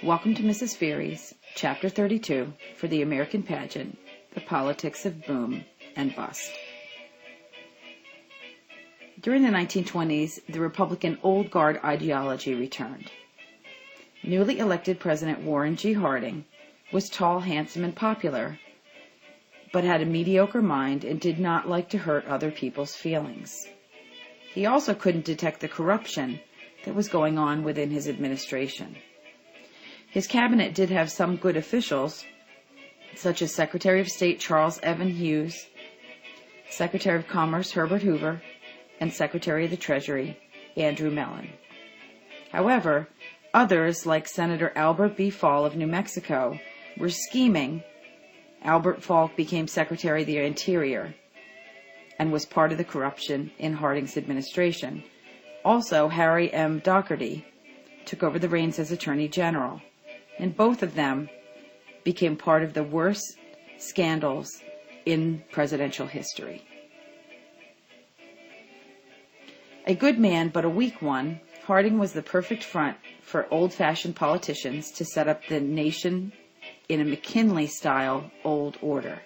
Welcome to Mrs. Feighery's Chapter 32 for the American Pageant, The Politics of Boom and Bust. During the 1920s, the Republican Old Guard ideology returned. Newly elected President Warren G. Harding was tall, handsome, and popular, but had a mediocre mind and did not like to hurt other people's feelings. He also couldn't detect the corruption that was going on within his administration. His cabinet did have some good officials, such as Secretary of State Charles Evan Hughes, Secretary of Commerce Herbert Hoover, and Secretary of the Treasury Andrew Mellon. However, others, like Senator Albert B. Fall of New Mexico, were scheming. Albert Fall became Secretary of the Interior and was part of the corruption in Harding's administration. Also, Harry M. Dougherty took over the reins as Attorney General, and both of them became part of the worst scandals in presidential history. A good man, but a weak one, Harding was the perfect front for old-fashioned politicians to set up the nation in a McKinley-style old order.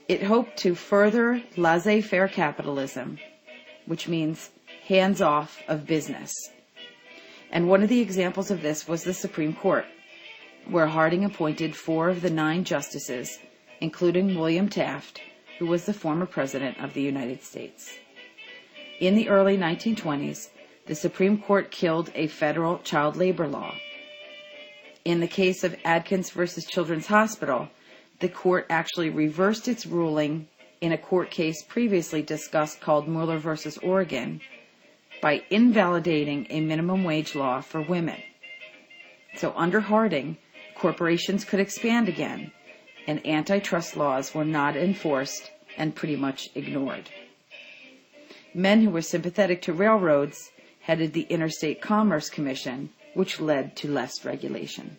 It hoped to further laissez-faire capitalism, which means hands-off of business. And one of the examples of this was the Supreme Court, where Harding appointed 4 of the 9 justices, including William Taft, who was the former President of the United States. In the early 1920s, the Supreme Court killed a federal child labor law. In the case of Adkins versus Children's Hospital, the court actually reversed its ruling in a court case previously discussed called Mueller versus Oregon by invalidating a minimum wage law for women. So under Harding, corporations could expand again, and antitrust laws were not enforced and pretty much ignored. Men who were sympathetic to railroads headed the Interstate Commerce Commission, which led to less regulation.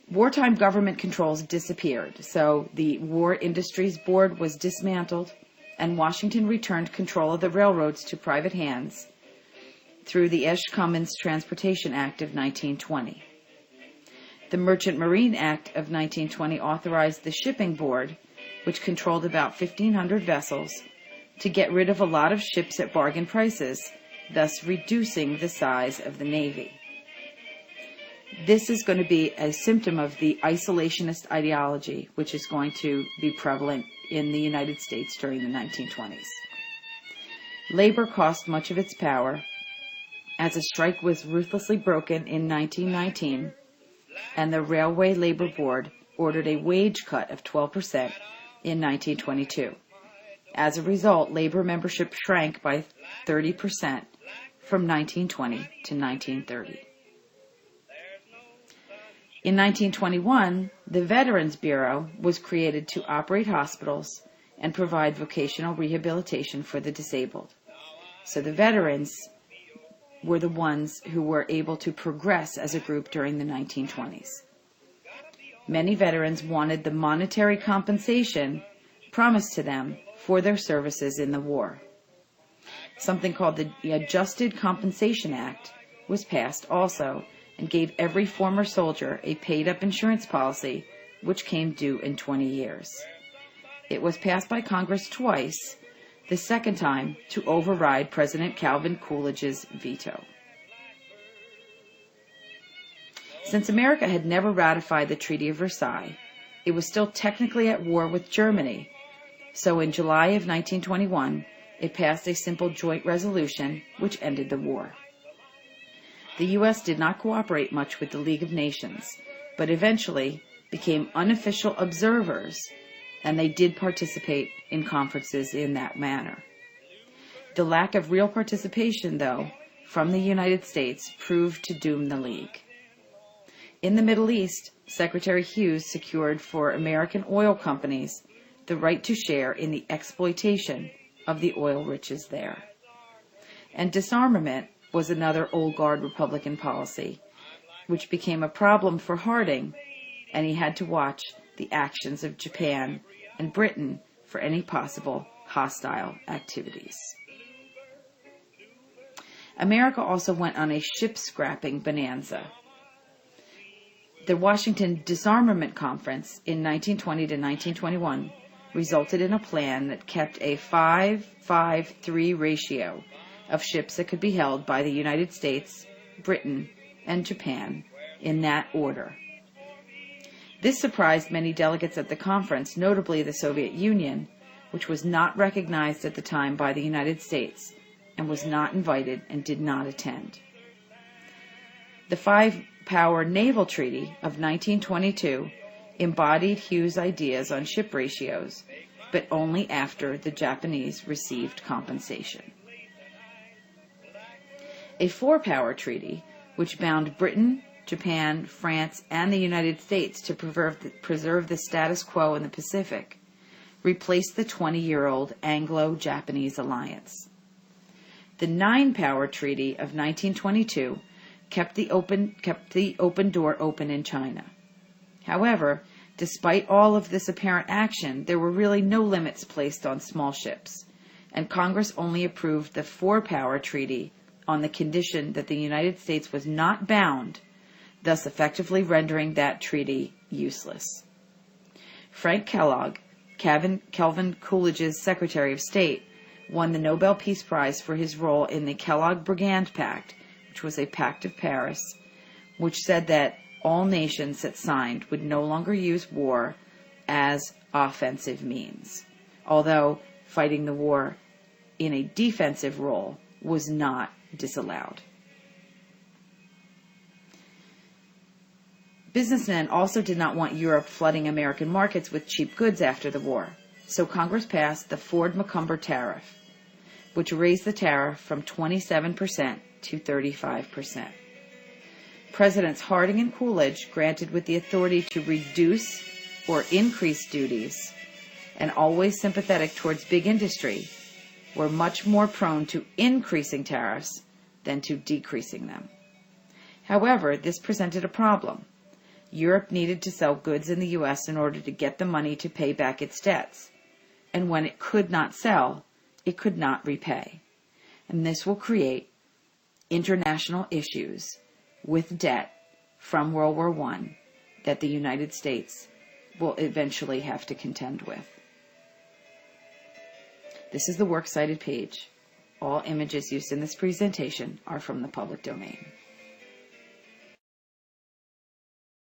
Wartime government controls disappeared, so the War Industries Board was dismantled, and Washington returned control of the railroads to private hands through the Esch-Cummins Transportation Act of 1920. The Merchant Marine Act of 1920 authorized the Shipping Board, which controlled about 1,500 vessels, to get rid of a lot of ships at bargain prices, thus reducing the size of the Navy. This is going to be a symptom of the isolationist ideology, which is going to be prevalent in the United States during the 1920s. Labor cost much of its power, as a strike was ruthlessly broken in 1919, and the Railway Labor Board ordered a wage cut of 12% in 1922. As a result, labor membership shrank by 30% from 1920 to 1930. In 1921, the Veterans Bureau was created to operate hospitals and provide vocational rehabilitation for the disabled. So the veterans were the ones who were able to progress as a group during the 1920s. Many veterans wanted the monetary compensation promised to them for their services in the war. Something called the Adjusted Compensation Act was passed also, and gave every former soldier a paid-up insurance policy, which came due in 20 years. It was passed by Congress twice, the second time to override President Calvin Coolidge's veto. Since America had never ratified the Treaty of Versailles, it was still technically at war with Germany, so in July of 1921, it passed a simple joint resolution which ended the war. The U.S. did not cooperate much with the League of Nations, but eventually became unofficial observers, and they did participate in conferences in that manner. The lack of real participation, though, from the United States proved to doom the League. In the Middle East, Secretary Hughes secured for American oil companies the right to share in the exploitation of the oil riches there. And disarmament was another old guard Republican policy, which became a problem for Harding, and he had to watch the actions of Japan and Britain for any possible hostile activities. America also went on a ship-scrapping bonanza. The Washington Disarmament Conference in 1920 to 1921 resulted in a plan that kept a 5-5-3 ratio of ships that could be held by the United States, Britain, and Japan in that order. This surprised many delegates at the conference, notably the Soviet Union, which was not recognized at the time by the United States and was not invited and did not attend. The Five-Power Naval Treaty of 1922 embodied Hughes' ideas on ship ratios, but only after the Japanese received compensation. A Four-Power Treaty, which bound Britain, Japan, France, and the United States to preserve the status quo in the Pacific, replaced the 20-year-old Anglo-Japanese alliance. The Nine-Power Treaty of 1922 kept the open door open in China. However, despite all of this apparent action, there were really no limits placed on small ships, and Congress only approved the Four-Power Treaty on the condition that the United States was not bound, thus effectively rendering that treaty useless. Frank Kellogg, Calvin Coolidge's Secretary of State, won the Nobel Peace Prize for his role in the Kellogg-Briand Pact, which was a pact of Paris, which said that all nations that signed would no longer use war as offensive means, although fighting the war in a defensive role was not disallowed. Businessmen also did not want Europe flooding American markets with cheap goods after the war, so Congress passed the Ford-McCumber Tariff, which raised the tariff from 27% to 35%. Presidents Harding and Coolidge, granted with the authority to reduce or increase duties, and always sympathetic towards big industry, were much more prone to increasing tariffs than to decreasing them. However, this presented a problem. Europe needed to sell goods in the U.S. in order to get the money to pay back its debts, and when it could not sell, it could not repay. And this will create international issues with debt from World War I that the United States will eventually have to contend with. This is the works cited page. All images used in this presentation are from the public domain.